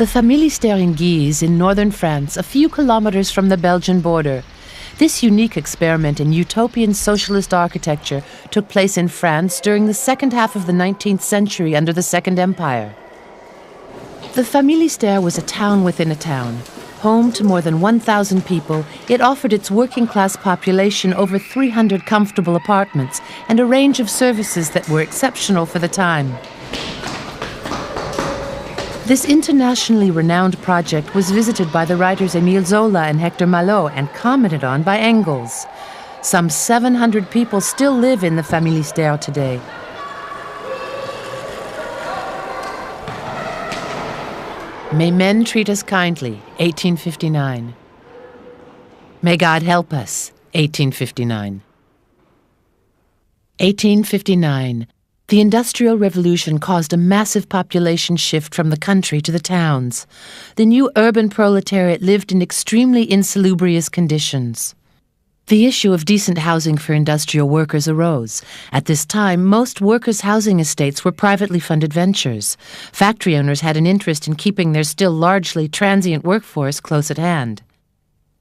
The Familistère in Guise in northern France, a few kilometers from the Belgian border. This unique experiment in utopian socialist architecture took place in France during the second half of the 19th century under the Second Empire. The Familistère was a town within a town. Home to more than 1,000 people, it offered its working-class population over 300 comfortable apartments and a range of services that were exceptional for the time. This internationally renowned project was visited by the writers Émile Zola and Hector Malot and commented on by Engels. Some 700 people still live in the Familistère today. May men treat us kindly, 1859. May God help us, 1859. 1859. The Industrial Revolution caused a massive population shift from the country to the towns. The new urban proletariat lived in extremely insalubrious conditions. The issue of decent housing for industrial workers arose. At this time, most workers' housing estates were privately funded ventures. Factory owners had an interest in keeping their still largely transient workforce close at hand.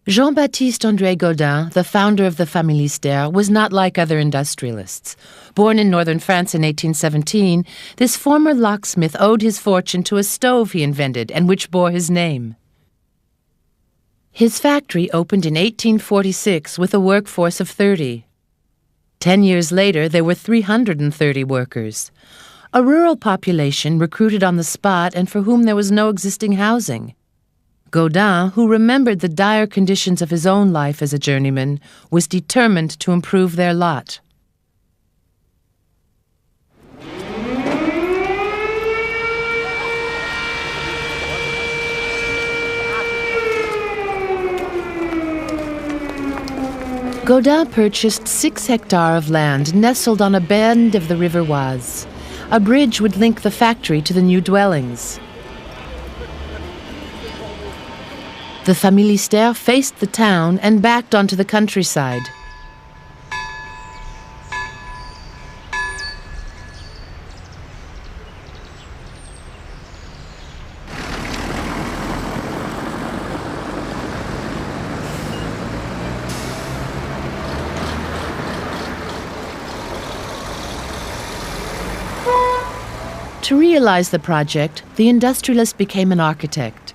Jean-Baptiste André Gaudin, the founder of the Familistère, was not like other industrialists. Born in northern France in 1817, this former locksmith owed his fortune to a stove he invented and which bore his name. His factory opened in 1846 with a workforce of 30. 10 years later, there were 330 workers. A rural population recruited on the spot and for whom there was no existing housing. Gaudin, who remembered the dire conditions of his own life as a journeyman, was determined to improve their lot. Gaudin purchased 6 hectares of land nestled on a bend of the river Oise. A bridge would link the factory to the new dwellings. The Familistère faced the town and backed onto the countryside. To realize the project, the industrialist became an architect.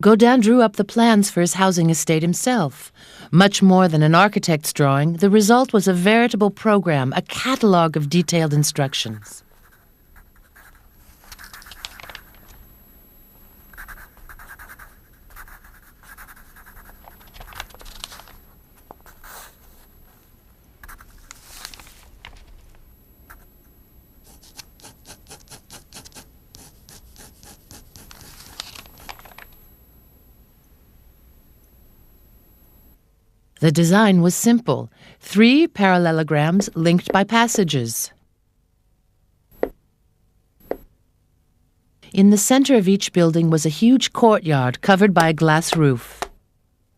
Gaudin drew up the plans for his housing estate himself. Much more than an architect's drawing, the result was a veritable program, a catalogue of detailed instructions. The design was simple, 3 parallelograms linked by passages. In the center of each building was a huge courtyard covered by a glass roof.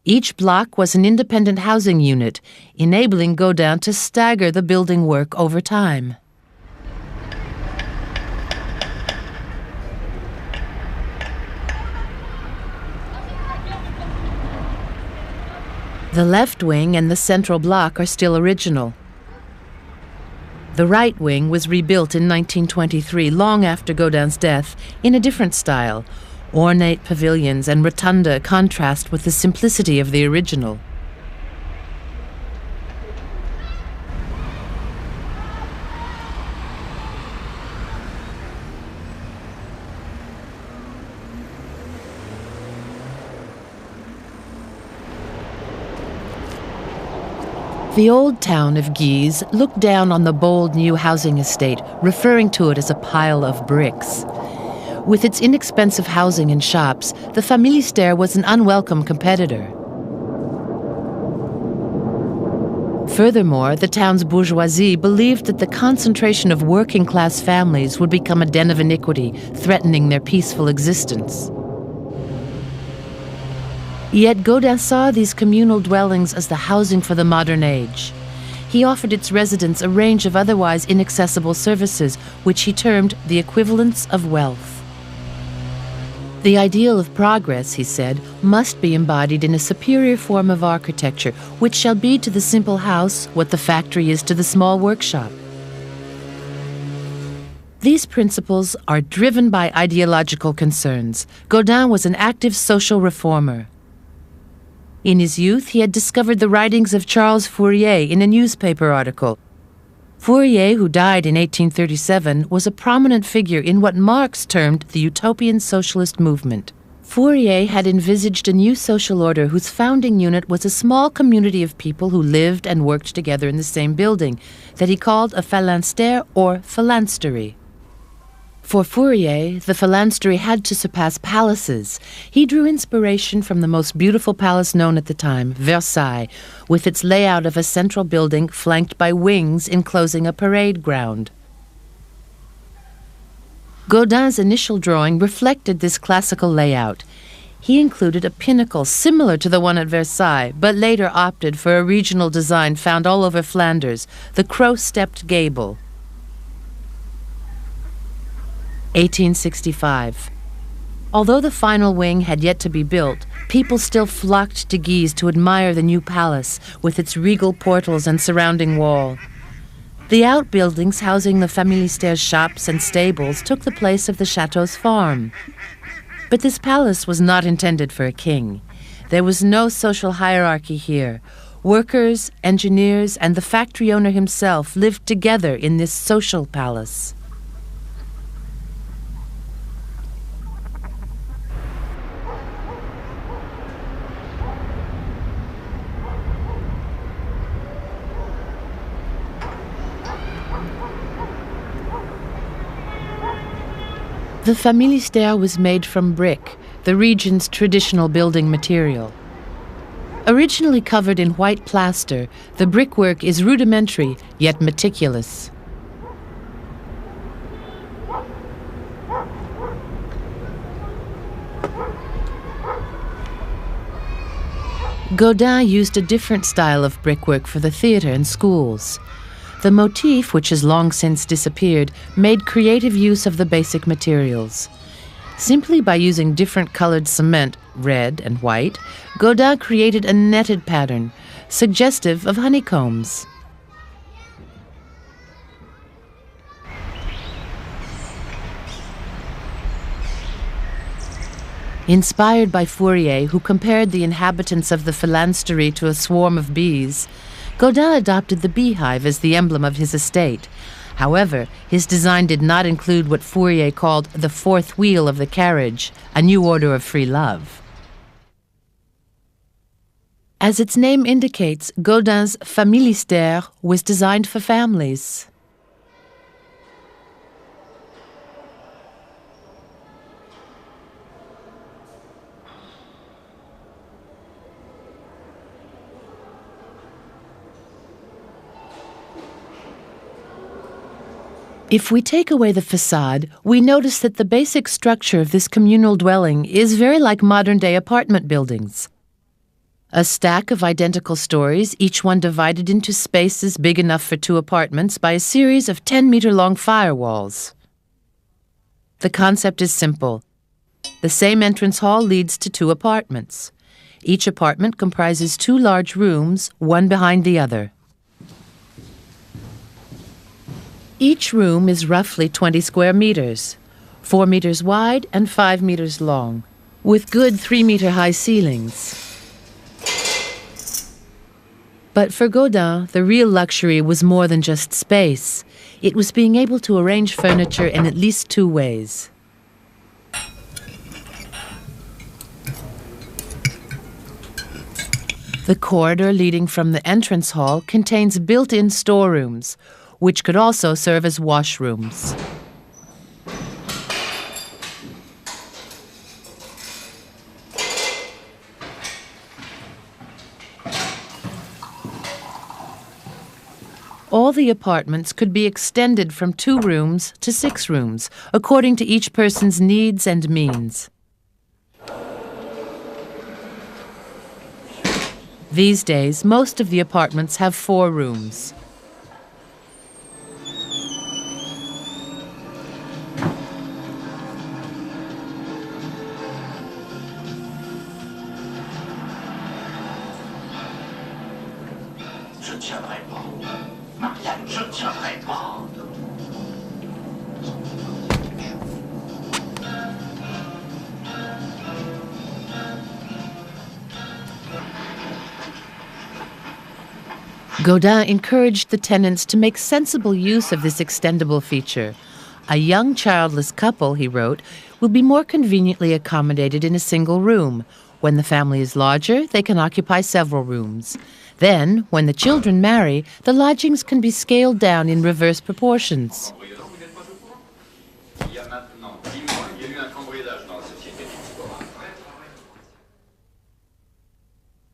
Each block was an independent housing unit, enabling Gaudin to stagger the building work over time. The left wing and the central block are still original. The right wing was rebuilt in 1923, long after Gaudin's death, in a different style. Ornate pavilions and rotunda contrast with the simplicity of the original. The old town of Guise looked down on the bold new housing estate, referring to it as a pile of bricks. With its inexpensive housing and shops, the Familistère was an unwelcome competitor. Furthermore, the town's bourgeoisie believed that the concentration of working-class families would become a den of iniquity, threatening their peaceful existence. Yet Gaudin saw these communal dwellings as the housing for the modern age. He offered its residents a range of otherwise inaccessible services, which he termed the equivalents of wealth. The ideal of progress, he said, must be embodied in a superior form of architecture, which shall be to the simple house what the factory is to the small workshop. These principles are driven by ideological concerns. Gaudin was an active social reformer. In his youth, he had discovered the writings of Charles Fourier in a newspaper article. Fourier, who died in 1837, was a prominent figure in what Marx termed the utopian socialist movement. Fourier had envisaged a new social order whose founding unit was a small community of people who lived and worked together in the same building, that he called a phalanstère or phalanstery. For Fourier, the phalanstery had to surpass palaces. He drew inspiration from the most beautiful palace known at the time, Versailles, with its layout of a central building flanked by wings enclosing a parade ground. Gaudin's initial drawing reflected this classical layout. He included a pinnacle similar to the one at Versailles, but later opted for a regional design found all over Flanders, the crow-stepped gable. 1865. Although the final wing had yet to be built, people still flocked to Guise to admire the new palace with its regal portals and surrounding wall. The outbuildings housing the Familistère's shops and stables took the place of the chateau's farm. But this palace was not intended for a king. There was no social hierarchy here. Workers, engineers, and the factory owner himself lived together in this social palace. The Familistère was made from brick, the region's traditional building material. Originally covered in white plaster, the brickwork is rudimentary yet meticulous. Gaudin used a different style of brickwork for the theater and schools. The motif, which has long since disappeared, made creative use of the basic materials. Simply by using different colored cement, red and white, Gaudin created a netted pattern, suggestive of honeycombs. Inspired by Fourier, who compared the inhabitants of the phalanstery to a swarm of bees, Gaudin adopted the beehive as the emblem of his estate. However, his design did not include what Fourier called the fourth wheel of the carriage, a new order of free love. As its name indicates, Gaudin's Familistère was designed for families. If we take away the facade, we notice that the basic structure of this communal dwelling is very like modern-day apartment buildings. A stack of identical stories, each one divided into spaces big enough for 2 apartments by a series of 10-meter-long firewalls. The concept is simple. The same entrance hall leads to 2 apartments. Each apartment comprises 2 large rooms, one behind the other. Each room is roughly 20 square meters, 4 meters wide and 5 meters long, with good 3-meter-high ceilings. But for Gaudin, the real luxury was more than just space. It was being able to arrange furniture in at least 2 ways. The corridor leading from the entrance hall contains built-in storerooms, which could also serve as washrooms. All the apartments could be extended from 2 rooms to 6 rooms, according to each person's needs and means. These days, most of the apartments have 4 rooms. ne tiendrai pas. Marianne, je ne tiendrai pas. Gaudin encouraged the tenants to make sensible use of this extendable feature. A young childless couple, he wrote, will be more conveniently accommodated in a single room. When the family is larger, they can occupy several rooms. Then, when the children marry, the lodgings can be scaled down in reverse proportions.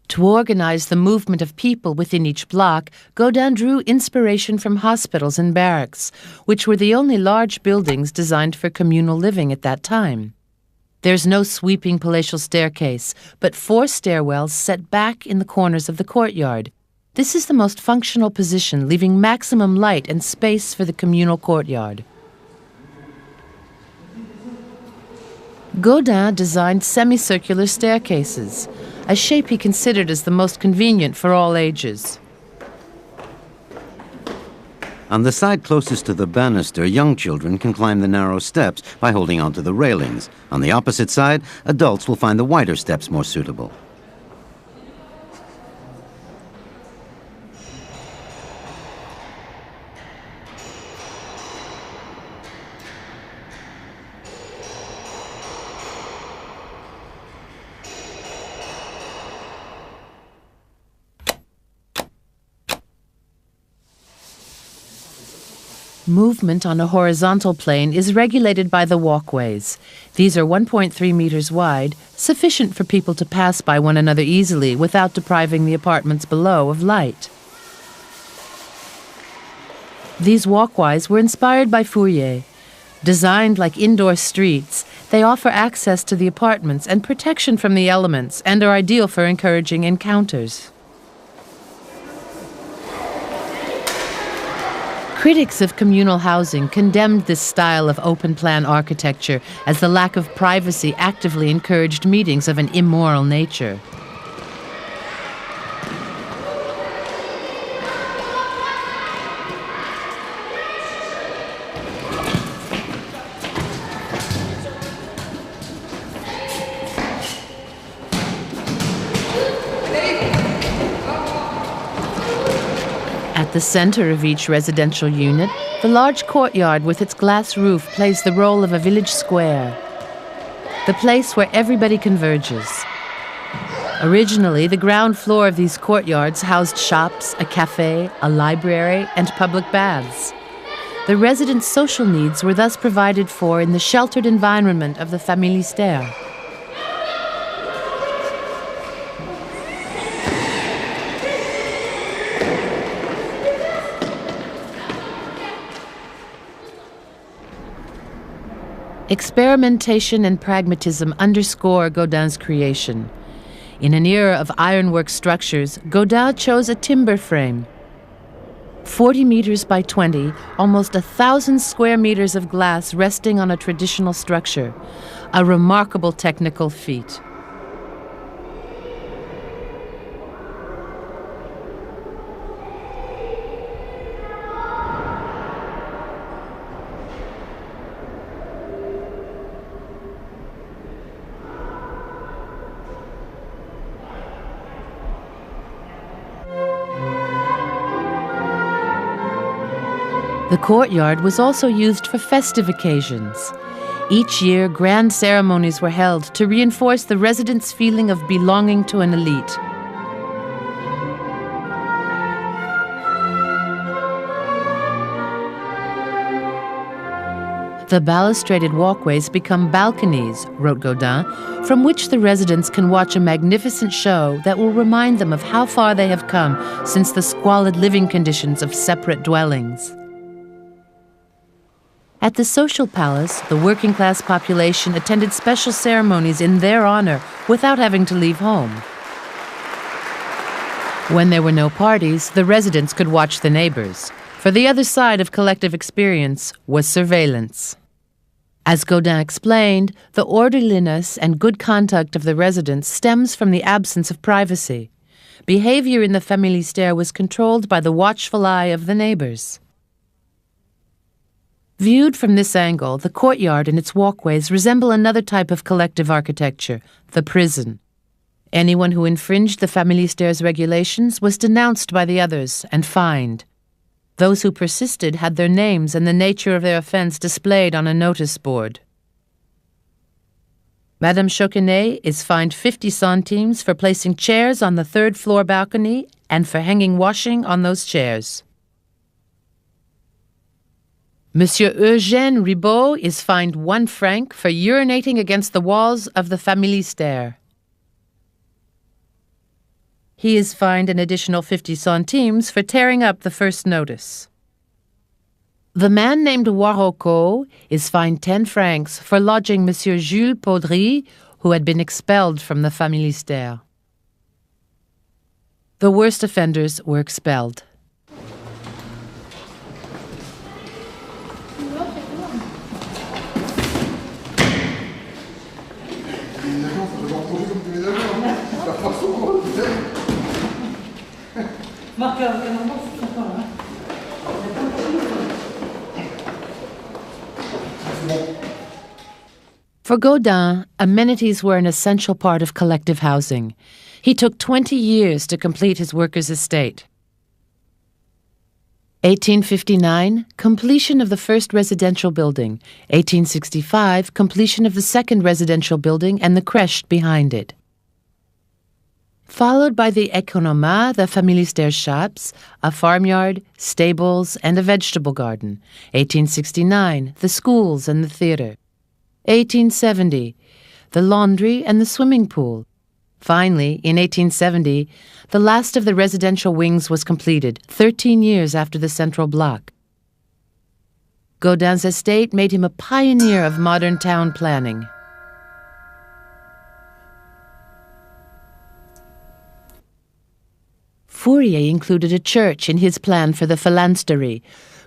To organize the movement of people within each block, Gaudin drew inspiration from hospitals and barracks, which were the only large buildings designed for communal living at that time. There's no sweeping palatial staircase, but 4 stairwells set back in the corners of the courtyard. This is the most functional position, leaving maximum light and space for the communal courtyard. Gaudin designed semicircular staircases, a shape he considered as the most convenient for all ages. On the side closest to the banister, young children can climb the narrow steps by holding onto the railings. On the opposite side, adults will find the wider steps more suitable. Movement on a horizontal plane is regulated by the walkways. These are 1.3 meters wide, sufficient for people to pass by one another easily without depriving the apartments below of light. These walkways were inspired by Fourier. Designed like indoor streets, they offer access to the apartments and protection from the elements and are ideal for encouraging encounters. Critics of communal housing condemned this style of open-plan architecture as the lack of privacy actively encouraged meetings of an immoral nature. At the center of each residential unit, the large courtyard with its glass roof plays the role of a village square, the place where everybody converges. Originally, the ground floor of these courtyards housed shops, a cafe, a library, and public baths. The residents' social needs were thus provided for in the sheltered environment of the Familistère. Experimentation and pragmatism underscore Gaudin's creation. In an era of ironwork structures, Gaudin chose a timber frame. 40 meters by 20, almost 1,000 square meters of glass resting on a traditional structure. A remarkable technical feat. The courtyard was also used for festive occasions. Each year, grand ceremonies were held to reinforce the residents' feeling of belonging to an elite. The balustraded walkways become balconies, wrote Gaudin, from which the residents can watch a magnificent show that will remind them of how far they have come since the squalid living conditions of separate dwellings. At the social palace, the working-class population attended special ceremonies in their honor without having to leave home. When there were no parties, the residents could watch the neighbors, for the other side of collective experience was surveillance. As Gaudin explained, the orderliness and good conduct of the residents stems from the absence of privacy. Behavior in the Familistère was controlled by the watchful eye of the neighbors. Viewed from this angle, the courtyard and its walkways resemble another type of collective architecture, the prison. Anyone who infringed the Familistère's regulations was denounced by the others and fined. Those who persisted had their names and the nature of their offense displayed on a notice board. Madame Choquenet is fined 50 centimes for placing chairs on the third-floor balcony and for hanging washing on those chairs. Monsieur Eugène Ribot is fined 1 franc for urinating against the walls of the Familistère. He is fined an additional 50 centimes for tearing up the first notice. The man named Warocco is fined 10 francs for lodging Monsieur Jules Paudry, who had been expelled from the Familistère. The worst offenders were expelled. For Gaudin, amenities were an essential part of collective housing. He took 20 years to complete his workers' estate. 1859, completion of the first residential building. 1865, completion of the second residential building and the crèche behind it. Followed by the Économat, the Familistère shops, a farmyard, stables, and a vegetable garden. 1869, the schools and the theatre. 1870, the laundry and the swimming pool. Finally, in 1870, the last of the residential wings was completed, 13 years after the central block. Gaudin's estate made him a pioneer of modern town planning. Fourier included a church in his plan for the phalanstery.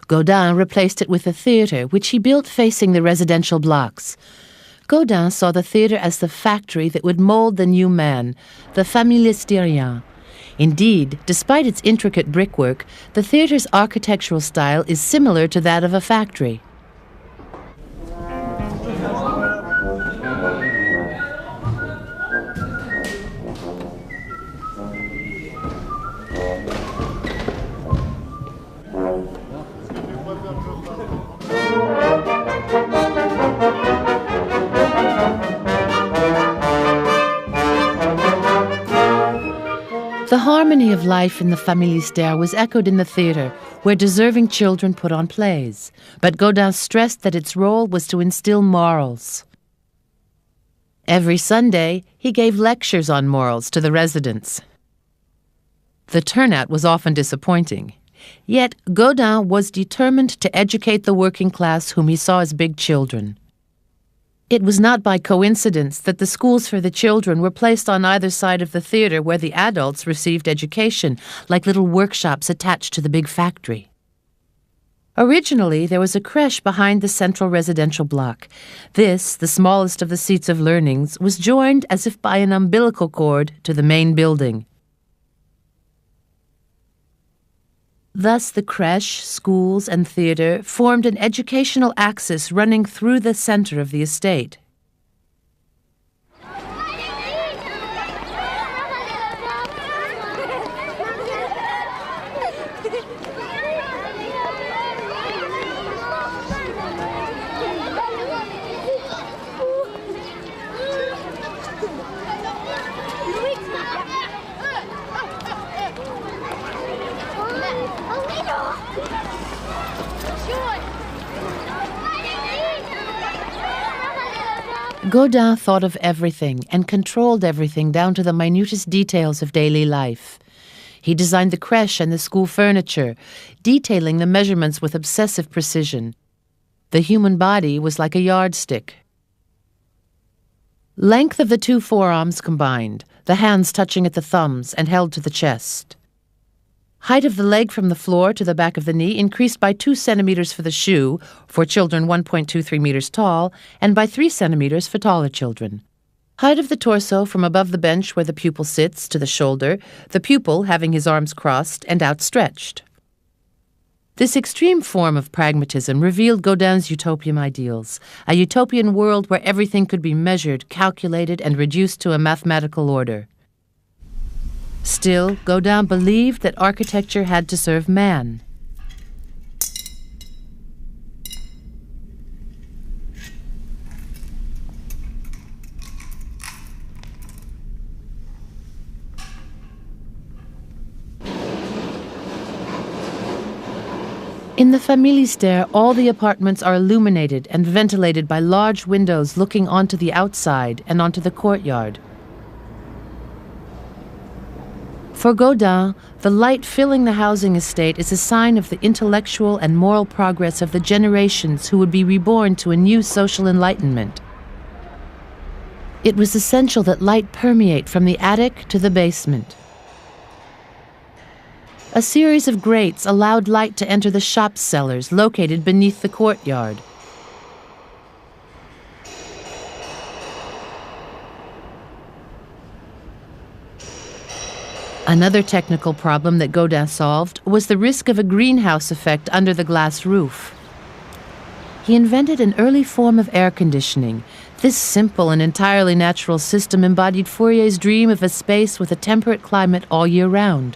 Gaudin replaced it with a theatre, which he built facing the residential blocks. Gaudin saw the theatre as the factory that would mold the new man, the familistérien. Indeed, despite its intricate brickwork, the theatre's architectural style is similar to that of a factory. The harmony of life in the Familistère was echoed in the theatre, where deserving children put on plays. But Gaudin stressed that its role was to instill morals. Every Sunday, he gave lectures on morals to the residents. The turnout was often disappointing. Yet Gaudin was determined to educate the working class whom he saw as big children. It was not by coincidence that the schools for the children were placed on either side of the theatre where the adults received education, like little workshops attached to the big factory. Originally, there was a crèche behind the central residential block. This, the smallest of the seats of learnings, was joined as if by an umbilical cord to the main building. Thus, the crèche, schools, and theatre formed an educational axis running through the center of the estate. Gaudin thought of everything and controlled everything down to the minutest details of daily life. He designed the crèche and the school furniture, detailing the measurements with obsessive precision. The human body was like a yardstick. Length of the two forearms combined, the hands touching at the thumbs and held to the chest. Height of the leg from the floor to the back of the knee increased by 2 centimeters for the shoe, for children 1.23 meters tall, and by 3 centimeters for taller children. Height of the torso from above the bench where the pupil sits to the shoulder, the pupil having his arms crossed and outstretched. This extreme form of pragmatism revealed Godin's utopian ideals, a utopian world where everything could be measured, calculated, and reduced to a mathematical order. Still, Godin believed that architecture had to serve man. In the Familistère, all the apartments are illuminated and ventilated by large windows looking onto the outside and onto the courtyard. For Godin, the light filling the housing estate is a sign of the intellectual and moral progress of the generations who would be reborn to a new social enlightenment. It was essential that light permeate from the attic to the basement. A series of grates allowed light to enter the shop cellars located beneath the courtyard. Another technical problem that Godin solved was the risk of a greenhouse effect under the glass roof. He invented an early form of air conditioning. This simple and entirely natural system embodied Fourier's dream of a space with a temperate climate all year round.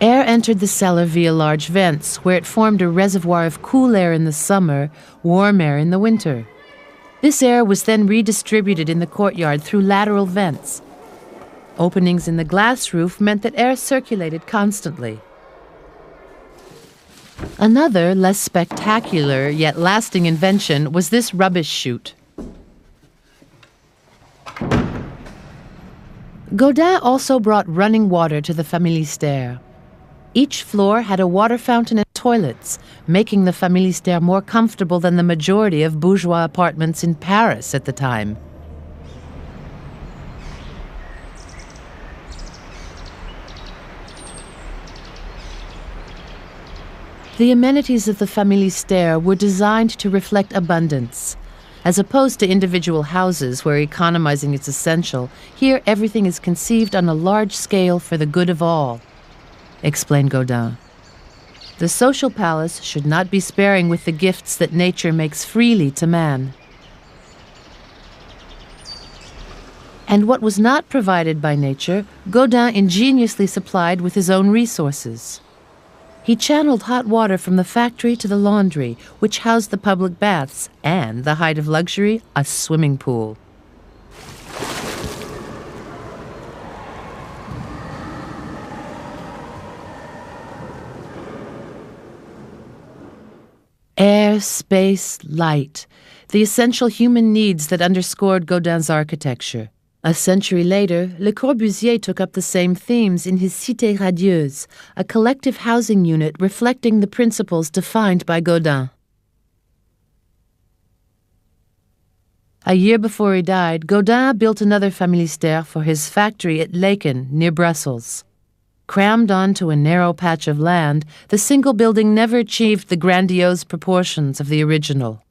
Air entered the cellar via large vents, where it formed a reservoir of cool air in the summer, warm air in the winter. This air was then redistributed in the courtyard through lateral vents. Openings in the glass roof meant that air circulated constantly. Another, less spectacular yet lasting invention was this rubbish chute. Godin also brought running water to the Familistère. Each floor had a water fountain and toilets, making the Familistère more comfortable than the majority of bourgeois apartments in Paris at the time. The amenities of the Familistère were designed to reflect abundance. As opposed to individual houses where economizing is essential, here everything is conceived on a large scale for the good of all, explained Godin. The social palace should not be sparing with the gifts that nature makes freely to man. And what was not provided by nature, Godin ingeniously supplied with his own resources. He channeled hot water from the factory to the laundry, which housed the public baths, and, the height of luxury, a swimming pool. Air, space, light, the essential human needs that underscored Godin's architecture. A century later, Le Corbusier took up the same themes in his Cité radieuse, a collective housing unit reflecting the principles defined by Godin. A year before he died, Godin built another Familistère for his factory at Laeken, near Brussels. Crammed onto a narrow patch of land, the single building never achieved the grandiose proportions of the original.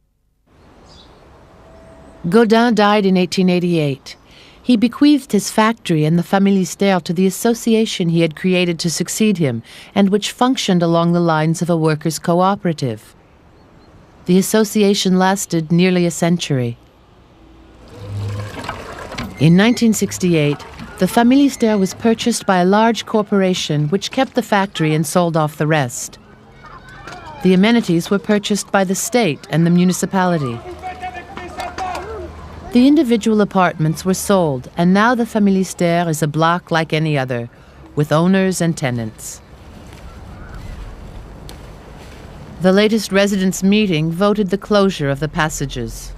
Godin died in 1888. He bequeathed his factory and the Familistère to the association he had created to succeed him, and which functioned along the lines of a workers' cooperative. The association lasted nearly a century. In 1968, the Familistère was purchased by a large corporation which kept the factory and sold off the rest. The amenities were purchased by the state and the municipality. The individual apartments were sold, and now the Familistère is a block like any other, with owners and tenants. The latest residents' meeting voted the closure of the passages.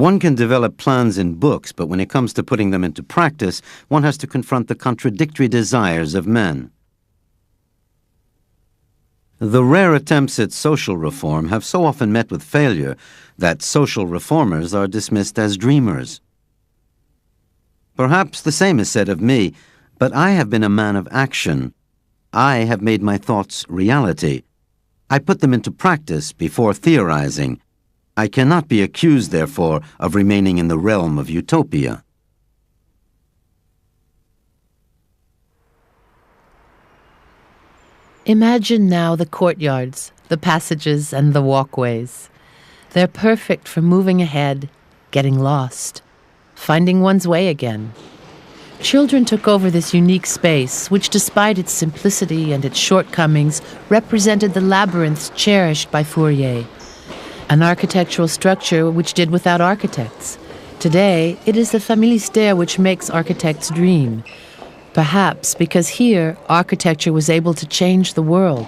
One can develop plans in books, but when it comes to putting them into practice, one has to confront the contradictory desires of men. The rare attempts at social reform have so often met with failure that social reformers are dismissed as dreamers. Perhaps the same is said of me, but I have been a man of action. I have made my thoughts reality. I put them into practice before theorizing. I cannot be accused, therefore, of remaining in the realm of utopia. Imagine now the courtyards, the passages, and the walkways. They're perfect for moving ahead, getting lost, finding one's way again. Children took over this unique space, which despite its simplicity and its shortcomings, represented the labyrinths cherished by Fourier, an architectural structure which did without architects. Today, it is the familistère which makes architects dream. Perhaps because here, architecture was able to change the world.